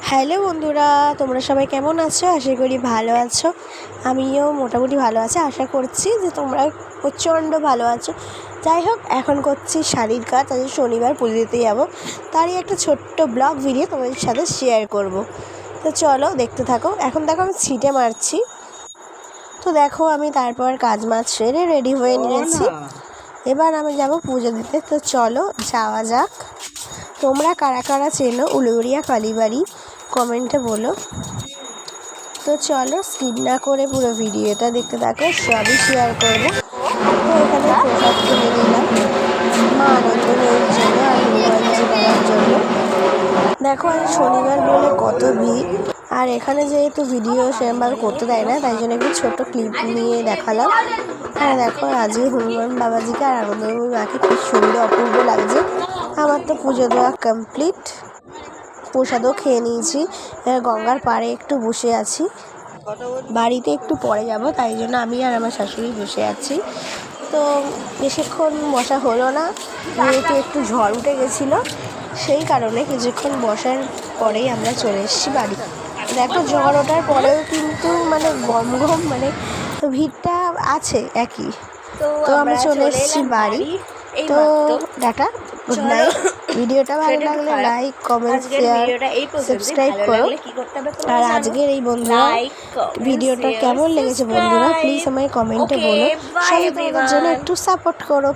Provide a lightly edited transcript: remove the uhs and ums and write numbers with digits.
Hello বন্ধুরা, তোমরা সবাই কেমন আছো? আশা করি ভালো আছো। আমিও মোটামুটি ভালো আছি। আশা করছি যে তোমরা প্রচণ্ড ভালো আছো। যাই হোক, এখন করছি শাড়ির কাজ। আজ শনিবার পুজো দিতে যাবো, তারই একটা ছোট্ট ব্লগ ভিডিও তোমাদের সাথে শেয়ার করব। তো চলো দেখতে থাকো। এখন দেখো আমি ছিটে মারছি। তো দেখো আমি তারপর কাজ মাছ সেরে রেডি হয়ে নিয়েছি। এবার আমি যাব পুজো দিতে। তো চলো যাওয়া যাক। তোমরা কারা কারা চেনো উলুবেড়িয়া কালীবাড়ি কমেন্টে বলো। তো চলো স্কিপ না করে পুরো ভিডিওটা দেখতে থাকো, সবই শেয়ার করবো। তো এখানে প্রসাদ কিনে নিলাম মা আনন্দময়ীর জন্য আর হনুমানজি বাবার জন্য। দেখো আজ শনিবার বলে কত ভিড়, আর এখানে যেহেতু ভিডিও সেরকমভাবে করতে দেয় না, তাই জন্য একটু ছোটো ক্লিপ নিয়ে দেখালাম। আর দেখো আজকে হনুমান বাবাজিকে আর আনন্দময়ী মাকে খুব সুন্দর অপূর্ব লাগছে। আমার তো পুজো দেওয়া কমপ্লিট, প্রসাদও খেয়ে নিয়েছি। গঙ্গার পাড়ে একটু বসে আছি, বাড়িতে একটু পরে যাব, তাই জন্য আমি আর আমার শাশুড়ি বসে আছি। তো বেশিক্ষণ বসা হলো না, যেহেতু একটু ঝড় উঠে গেছিলো, সেই কারণে কিছুক্ষণ বসার পরেই আমরা চলে এসেছি বাড়ি। দেখো ঝড় ওঠার পরেও কিন্তু গম গম ভিড়টা আছে একই। তো আমরা চলে এসেছি বাড়ি। তো টাটা, গুড নাইট। ভিডিওটা ভালো লাগলে লাইক, কমেন্ট, শেয়ার, সাবস্ক্রাইব করো। আর আজকের এই বন্ধুরা ভিডিওটা কেমন লেগেছে বন্ধুরা প্লিজ আমায় কমেন্টে বলো। সবাই তোমাদের জন্য একটু সাপোর্ট করো।